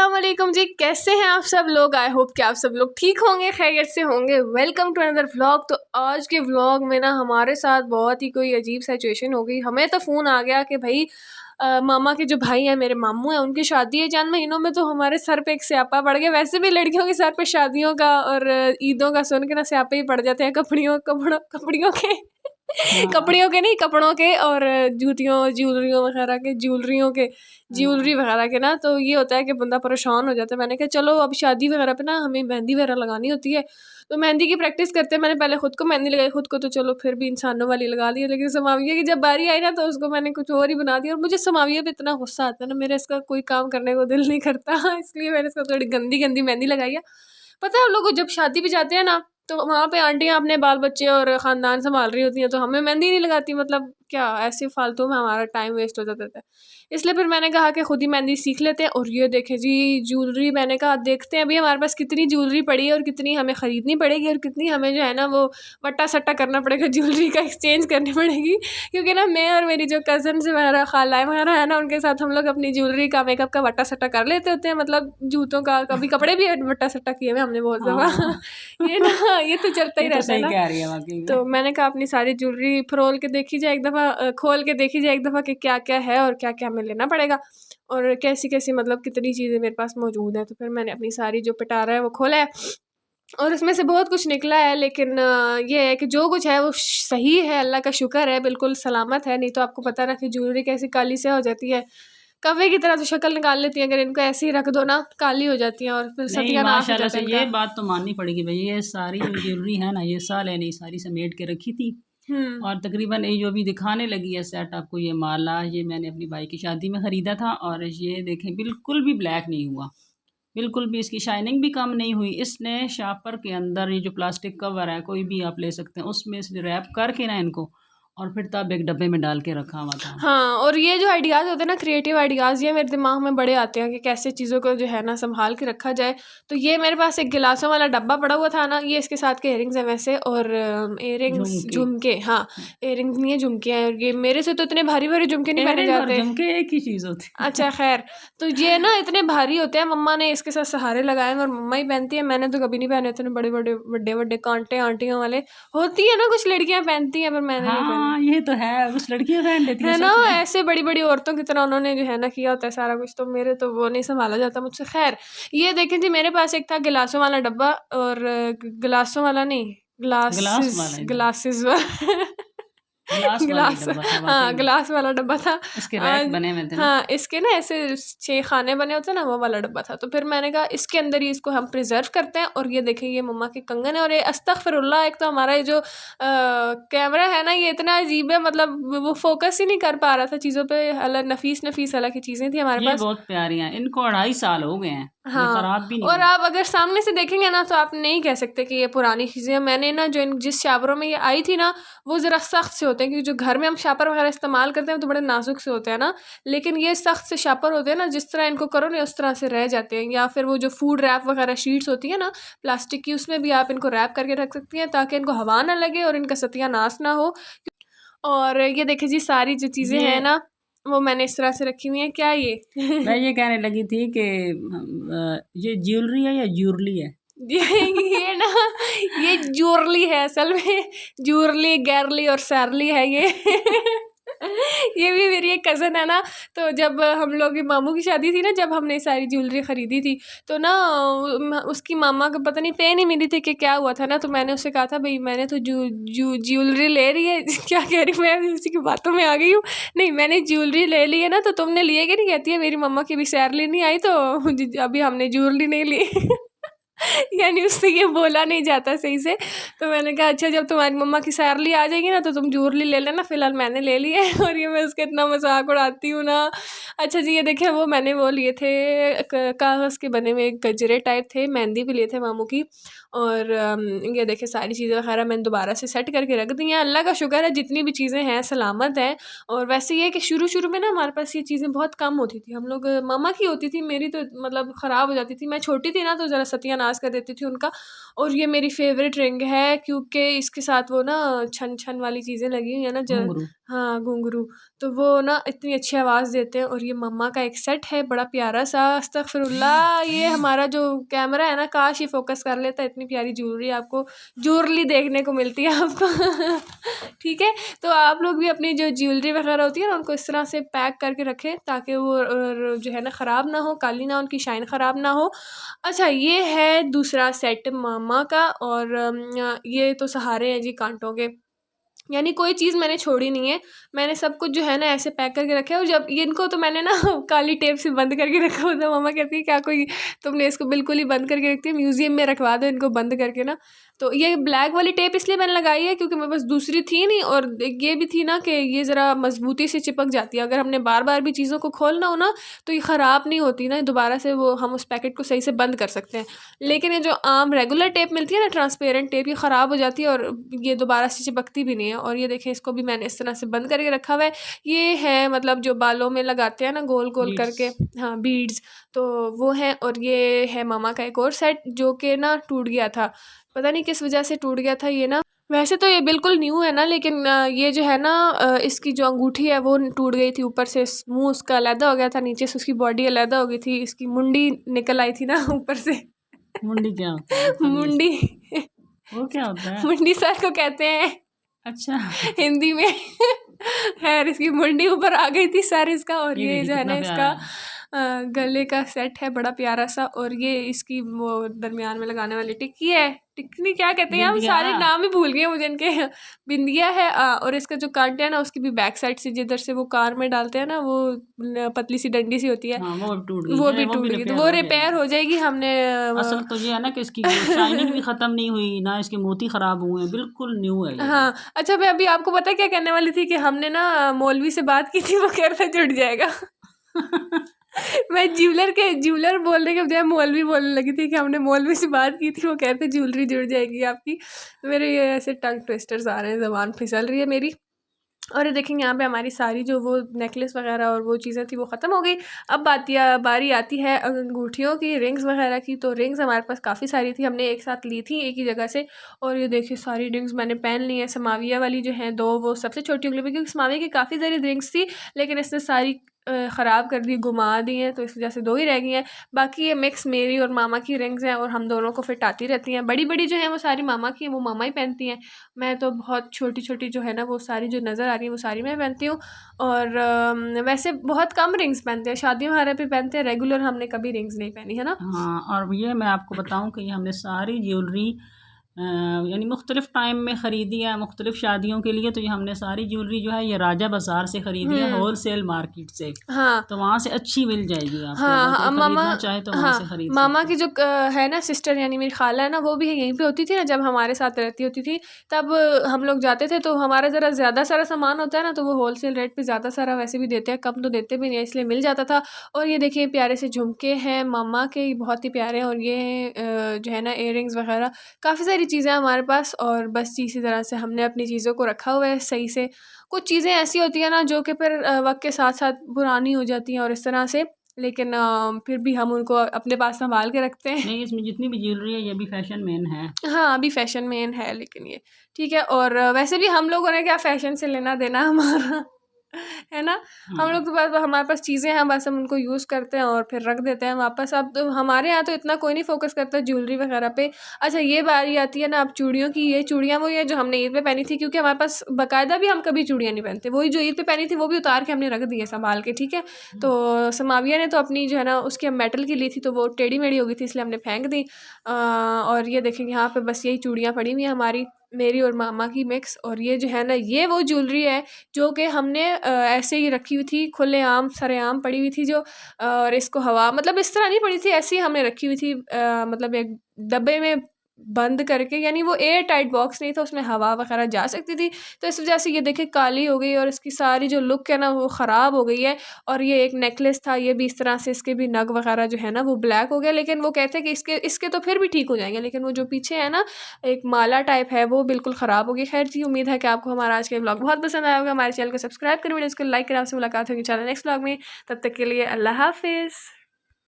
अस्सलाम वालेकुम जी, कैसे हैं आप सब लोग। आई होप कि आप सब लोग ठीक होंगे, खैरियत से होंगे। Welcome to another vlog. तो आज के व्लॉग में ना हमारे साथ बहुत ही कोई अजीब सिचुएशन हो गई। हमें तो फ़ोन आ गया कि भाई मामा के जो भाई हैं, मेरे मामू हैं, उनकी शादी है चंद महीनों में। तो हमारे सर पे एक स्यापा पड़ गया। वैसे भी लड़कियों के सर पे शादियों का और ईदों का सुन के ना स्यापे ही पड़ जाते हैं, कपड़ियों के कपड़ियों के नहीं, कपड़ों के और जूतियों ज्वेलरियों वगैरह के ज्वेलरी वगैरह के ना। तो ये होता है कि बंदा परेशान हो जाता है। मैंने कहा चलो अब शादी वगैरह पे ना हमें मेहंदी वगैरह लगानी होती है, तो मेहंदी की प्रैक्टिस करते हैं। मैंने पहले खुद को मेहंदी लगाई, खुद को तो चलो फिर भी इंसानों वाली लगा दी, लेकिन समाविया की जब बारी आई ना तो उसको मैंने कुछ और ही बना दिया। और मुझे समाविया पे इतना गुस्सा आता है ना, मेरा इसका कोई काम करने को दिल नहीं करता इसलिए मैंने इसका थोड़ी गंदी गंदी मेहंदी लगाई है। पता है हम लोग को जब शादी पे जाते हैं ना, तो वहाँ पे आंटियाँ अपने बाल बच्चे और ख़ानदान संभाल रही होती हैं, तो हमें मेहंदी नहीं लगाती। मतलब क्या ऐसे फालतू में हमारा टाइम वेस्ट हो जाता था। इसलिए फिर मैंने कहा कि खुद ही मेहंदी सीख लेते हैं। और ये देखें जी ज्वेलरी, मैंने कहा देखते हैं अभी हमारे पास कितनी ज्वेलरी पड़ी है और कितनी हमें ख़रीदनी पड़ेगी और कितनी हमें जो है ना वो वट्टा सट्टा करना पड़ेगा, ज्वेलरी का एक्सचेंज करनी पड़ेगी। क्योंकि ना मैं और मेरी जो कज़न्स वगैरह खालाएँ वगैरह है ना, उनके साथ हम लोग अपनी ज्वेलरी का मेकअप का वट्टा सट्टा कर लेते होते हैं। मतलब जूतों का, कभी कपड़े भी वट्टा सट्टा किए हुए हमने बहुत दफ़ा ये ना ये तो चलता ही रहता है ना। कह रही है वाकई में। तो मैंने कहा अपनी सारी ज्वेलरी फरोल के देखी जाए एक दफ़ा, खोल के देखी जाए एक दफ़ा कि क्या क्या है और क्या क्या हमें लेना पड़ेगा और कैसी कैसी मतलब कितनी चीज़ें मेरे पास मौजूद हैं। तो फिर मैंने अपनी सारी जो पिटारा है वो खोला है और उसमें से बहुत कुछ निकला है। लेकिन ये है कि जो कुछ है वो सही है, अल्लाह का शुक्र है, बिल्कुल सलामत है। नहीं तो आपको पता ना कि ज्वेलरी कैसी काली से हो जाती है, कव्वे की तरह तो शक्ल निकाल लेती है। अगर इनको ऐसे ही रख दो ना काली हो जाती है और फिर नहीं सत्यानाश हो माशाल्लाह जाता से है ये इनका। बात तो माननी पड़ेगी भाई। ये सारी जो ज्वेलरी है ना, ये साल है नहीं सारी समेट के रखी थी। और तकरीबन ये जो भी दिखाने लगी है सेट आपको, ये माला ये मैंने अपनी भाई की शादी में ख़रीदा था। और ये देखें बिल्कुल भी ब्लैक नहीं हुआ, बिल्कुल भी इसकी शाइनिंग भी कम नहीं हुई। इसने शापर के अंदर ये जो प्लास्टिक कवर है कोई भी आप ले सकते हैं, उसमें से रैप करके ना इनको और फिर तब एक डब्बे में डाल के रखा हुआ था। हाँ, और ये जो आइडियाज़ होते हैं ना, क्रिएटिव आइडियाज़, ये मेरे दिमाग में बड़े आते हैं कि कैसे चीज़ों को जो है ना संभाल के रखा जाए। तो ये मेरे पास एक गिलासों वाला डब्बा पड़ा हुआ था ना, ये इसके साथ के इयरिंग्स हैं वैसे। और इयरिंग्स झुमके झुमके, हाँ इयरिंग्स नहीं है झुमके हैं। और ये मेरे से तो इतने भारी भारी झुमके नहीं पहने एयरिंग और जाते। झुमके एक ही चीज़ होती है। अच्छा खैर, तो ये ना इतने भारी होते हैं, मम्मा ने इसके साथ सहारे लगाए हैं और मम्मा ही पहनती है। मैंने तो कभी नहीं पहने, इतने बड़े बड़े बड़े बड़े कांटे आंटियों वाले होती है ना, कुछ लड़कियां पहनती हैं पर मैंने नहीं पहने, हाँ ये तो है, कुछ लड़कियां पहन लेती हैं है ना। सच में। ऐसे बड़ी बड़ी औरतों की तरह उन्होंने जो है ना किया होता है सारा कुछ, तो मेरे तो वो नहीं संभाला जाता मुझसे। खैर ये देखें जी, मेरे पास एक था गिलासों वाला डब्बा और गिलासों वाला नहीं, ग्लास ग्लासेस वाला एकदम, ग्लासेस ग्लास वाला ही गिलास, डब्बा था वाकई हाँ में। गिलास वाला डब्बा था। इसके रैक बने हुए थे ना। हाँ इसके ना ऐसे 6 खाने बने होते हैं ना, वो वाला डब्बा था। तो फिर मैंने कहा इसके अंदर ही इसको हम प्रिजर्व करते हैं। और ये देखें ये मम्मा के कंगन है। और ये अस्तगफिरुल्लाह, एक तो हमारा ये जो कैमरा है ना ये इतना अजीब है, मतलब वो फोकस ही नहीं कर पा रहा था चीज़ों पे। अलग नफीस नफीस अलग की चीज़ें थी हमारे ये पास। बहुत प्यारी हैं, इनको 2.5 साल हो गए हैं, ये हाँ, खराब भी नहीं और हुई। आप अगर सामने से देखेंगे ना तो आप नहीं कह सकते कि ये पुरानी चीज़ें हैं। मैंने ना जो जिस शापरों में ये आई थी ना, वो ज़रा सख्त से होते हैं, क्योंकि जो घर में हम शापर वगैरह इस्तेमाल करते हैं तो बड़े नाजुक से होते हैं ना। लेकिन ये सख्त से शापर होते हैं ना, जिस तरह इनको करो ना उस तरह से रह जाते हैं। या फिर वो जो फूड रैप वगैरह शीट्स होती है ना प्लास्टिक की, उसमें भी आप इनको रैप करके रख सकती हैं ताकि इनको हवा ना लगे और इनका सत्यानाश ना हो। और ये देखिए जी सारी जो चीज़ें ये हैं ना वो मैंने इस तरह से रखी हुई हैं। क्या ये मैं ये कहने लगी थी कि ये ज्वेलरी है या ज्वेलरी है? ये ना ये जूरली है असल में, जूरली गैरली और सैरली है ये ये भी मेरी एक कज़न है ना। तो जब हम लोग की मामू की शादी थी ना, जब हमने सारी ज्वेलरी ख़रीदी थी, तो ना उसकी मामा को पता नहीं पे नहीं मिली थी कि क्या हुआ था ना। तो मैंने उससे कहा था भाई मैंने तो ज्वेलरी ले रही है क्या कह रही हूँ मैं, अभी उसी की बातों में आ गई हूँ। नहीं मैंने ज्वेलरी ले ली है ना, तो तुमने लिए कि नहीं। कहती है मेरी मम्मा की भी सैरली नहीं आई तो अभी हमने ज्वेलरी नहीं ली यानी उससे ये बोला नहीं जाता सही से। तो मैंने कहा अच्छा जब तुम्हारी मम्मा की सैलरी आ जाएगी ना तो तुम ज्वेलरी ले लेना, फ़िलहाल मैंने ले ली है और ये मैं उसका इतना मजाक उड़ाती हूँ ना। अच्छा जी ये देखिए वो मैंने वो लिए थे कागज़ के बने हुए गजरे टाइप थे, मेहंदी भी लिए थे मामू की। और ये देखिए सारी चीज़ें वगैरह मैंने दोबारा से सेट करके रख दी हैं। अल्लाह का शुक्र है जितनी भी चीज़ें हैं सलामत हैं। और वैसे ये कि शुरू शुरू में ना हमारे पास ये चीज़ें बहुत कम होती थी, हम लोग मामा की होती थी, मेरी तो मतलब ख़राब हो जाती थी। मैं छोटी थी ना तो ज़रा सत्यानाश कर देती थी उनका। और ये मेरी फेवरेट रिंग है क्योंकि इसके साथ वो ना छन छन वाली चीज़ें लगी हुई है ना, घुंघरू। हाँ, घुंघरू। तो वो ना इतनी अच्छी आवाज़ देते हैं। और ये मम्मा का एक सेट है बड़ा प्यारा सा। अस्तगफिरुल्लाह, ये हमारा जो कैमरा है ना, काश ये फोकस कर लेता। इतनी प्यारी ज्वेलरी आपको ज्वेलरी देखने को मिलती है आपको। ठीक है, तो आप लोग भी अपनी जो ज्वेलरी वगैरह होती है ना, उनको इस तरह से पैक करके रखें ताकि वो जो है ना ख़राब ना हो, काली ना, उनकी शाइन ख़राब ना हो। अच्छा, ये है दूसरा सेट मम्मा का। और ये तो सहारे हैं जी कांटों के, यानी कोई चीज़ मैंने छोड़ी नहीं है। मैंने सब कुछ जो है ना ऐसे पैक करके रखा है। और जब ये इनको तो मैंने ना काली टेप से बंद करके रखा होता है। मम्मा कहती है क्या कोई तुमने इसको बिल्कुल ही बंद करके रखती है, म्यूज़ियम में रखवा दो इनको बंद करके ना। तो ये ब्लैक वाली टेप इसलिए मैंने लगाई है क्योंकि मेरे पास दूसरी थी नहीं। और ये भी थी ना कि ये ज़रा मजबूती से चिपक जाती है। अगर हमने बार बार भी चीज़ों को खोलना हो ना तो ये ख़राब नहीं होती ना, दोबारा से वो हम उस पैकेट को सही से बंद कर सकते हैं। लेकिन ये जो आम रेगुलर टेप मिलती है ना, ट्रांसपेरेंट टेप, ये ख़राब हो जाती है और ये दोबारा से चिपकती भी नहीं है। और ये देखें, इसको भी मैंने इस तरह से बंद करके रखा हुआ है। ये है मतलब जो बालों में लगाते हैं ना गोल गोल करके, बीड्स। हाँ बीड्स, तो वो हैं। और ये है मामा का एक और सेट जो कि ना टूट गया था, पता नहीं किस वजह से टूट गया था ये ना। वैसे तो ये बिल्कुल न्यू है ना, लेकिन ये जो है ना इसकी जो अंगूठी है वो टूट गई थी। ऊपर से मुंह उसका अलहदा हो गया था, नीचे से उसकी बॉडी अलहदा हो गई थी, इसकी मुंडी निकल आई थी ना ऊपर से। मुंडी क्या होता है बताइए? मुंडी वो क्या होता है? मुंडी सर को कहते हैं अच्छा। हिंदी में। खैर, इसकी मुंडी ऊपर आ गई थी, सर इसका। और ये ये देखिए जो है ना कितना इसका प्यारा है। गले का सेट है बड़ा प्यारा सा। और ये इसकी वो दरमियान में लगाने वाली टिक्की है, टिक्की क्या कहते हैं, हम बिंदिया। सारे नाम ही भूल गए मुझे इनके। बिंदिया है। और इसका जो कांटे है ना उसकी भी बैक साइड से जिधर से वो कार में डालते हैं ना, वो पतली सी डंडी सी होती है, हाँ वो भी टूट गई वो है, भी वो टूट भी गई। तो रिपेयर वो हो रिपेयर जाएगी। हो जाएगी। हमने असल तो ये है ना कि इसकी शाइनिंग भी ख़त्म नहीं हुई ना, इसके मोती ख़राब हुए हैं, बिल्कुल न्यू है ये भी। हाँ। अच्छा, मैं अभी आपको पता है क्या कहने वाली थी कि हमने ना मौलवी से बात की थी, वो कह रहा था जुड़ जाएगा। मैं ज्वेलर बोलने के बजाय मौलवी बोलने लगी थी कि हमने मौलवी से बात की थी, वो कहते ज्वेलरी जुड़ जाएगी आपकी। मेरे ये ऐसे टंग ट्विस्टर्स आ रहे हैं, ज़बान फिसल रही है मेरी। और ये देखेंगे यहाँ पे हमारी सारी जो वो नेकलेस वगैरह और वो चीज़ें थी वो ख़त्म हो गई। अब बारी आती है अंगूठियों की, रिंग्स वगैरह की। तो रिंग्स हमारे पास काफ़ी सारी थी, हमने एक साथ ली थी एक ही जगह से। और ये देखिए सारी रिंग्स मैंने पहन ली है। समाविया वाली जो हैं दो, वो सबसे छोटी उंगली पे, क्योंकि समाविया की काफ़ी सारी रिंग्स थी लेकिन इसने सारी ख़राब कर दी, घुमा दी हैं, तो इस वजह से दो ही रह गई हैं। बाकी ये मिक्स मेरी और मामा की रिंग्स हैं और हम दोनों को फिट आती रहती हैं। बड़ी बड़ी जो हैं वो सारी मामा की हैं, वो मामा ही पहनती हैं। मैं तो बहुत छोटी छोटी जो है ना वो सारी जो नज़र आ रही है वो सारी मैं पहनती हूँ। और वैसे बहुत कम रिंग्स पहनते हैं, शादी वगैरह पे पहनते हैं, रेगुलर हमने कभी रिंग्स नहीं पहनी है ना। हाँ, और ये मैं आपको बताऊं कि ये हमने सारी ज्वेलरी यानी मुख्तलिफ़ टाइम में ख़रीदी है, मुख्तलिफ़ शादियों के लिए। तो ये हमने सारी ज्वेलरी जो है ये राजा बाज़ार से ख़रीदी है, होल सेल मार्केट से। हाँ तो वहाँ से अच्छी मिल जाएगी आपको, हाँ अगर हाँ, कोई मामा, ख़रीदना चाहे तो वहाँ हाँ से ख़रीद मामा सकते की हैं। जो है ना सिस्टर, यानी मेरी खाला है ना, वो भी यहीं पे होती थी ना जब हमारे साथ रहती होती थी। तब हम लोग जाते थे तो हमारा ज़रा ज़्यादा सारा सामान होता है ना, तो वो होल सेल रेट पे ज़्यादा सारा वैसे भी देते हैं, कम तो देते भी नहीं है, इसलिए मिल जाता था। और ये देखिए प्यारे से झुमके हैं मामा के, बहुत ही प्यारे हैं। और ये जो है ना इयररिंग्स वगैरह, काफ़ी सारी चीज़ें हैं हमारे पास। और बस इसी तरह से हमने अपनी चीज़ों को रखा हुआ है सही से। कुछ चीज़ें ऐसी होती हैं ना जो कि फिर वक्त के साथ साथ पुरानी हो जाती हैं और इस तरह से, लेकिन फिर भी हम उनको अपने पास संभाल के रखते हैं। नहीं, इसमें जितनी भी ज्वेलरी है ये भी फैशन मैन है। हाँ, अभी फैशन में है लेकिन ये ठीक है। और वैसे भी हम लोगों ने क्या फैशन से लेना देना हमारा, है ना। हम हाँ। लोग तो बस हमारे पास चीज़ें हैं, बस हम उनको यूज़ करते हैं और फिर रख देते हैं वापस। अब तो हमारे यहाँ तो इतना कोई नहीं फोकस करता ज्वेलरी वगैरह पे। अच्छा, ये बारी आती है ना अब चूड़ियों की। ये चूड़ियाँ वही है जो हमने ईद पे पहनी थी, क्योंकि हमारे पास बाकायदा भी हम कभी चूड़ियाँ नहीं पहनते। वही जो ईद पे पहनी थी वो भी उतार के हमने रख दी है संभाल के, ठीक है। तो समाविया ने तो अपनी जो है ना उसकी हम मेटल की ली थी, तो वो टेढ़ी मेढ़ी हो गई थी इसलिए हमने फेंक दी। और ये देखेंगे यहाँ पे बस यही चूड़ियाँ पड़ी हुई हैं हमारी, मेरी और मामा की मिक्स। और ये जो है ना ये वो ज्वेलरी है जो कि हमने ऐसे ही रखी हुई थी, खुलेआम सरेआम पड़ी हुई थी जो। और इसको हवा मतलब इस तरह नहीं पड़ी थी, ऐसे ही हमने रखी हुई थी, मतलब एक डब्बे में बंद करके, यानी वो एयर टाइट बॉक्स नहीं था, उसमें हवा वगैरह जा सकती थी। तो इस वजह से ये देखिए काली हो गई और इसकी सारी जो लुक है ना वो ख़राब हो गई है। और ये एक नेकलेस था, ये भी इस तरह से इसके भी नग वगैरह जो है ना वो ब्लैक हो गया। लेकिन वो कहते हैं कि इसके तो फिर भी ठीक हो जाएंगे, लेकिन वो जो पीछे है ना एक माला टाइप है वो बिल्कुल ख़राब हो गई। खैर जी, उम्मीद है कि आपको हमारा आज का व्लॉग बहुत पसंद आया होगा। हमारे चैनल को सब्सक्राइब करें, वीडियो को लाइक करें। आपसे मुलाकात होगी इंशाल्लाह नेक्स्ट व्लॉग में। तब तक के लिए अल्लाह हाफिज़।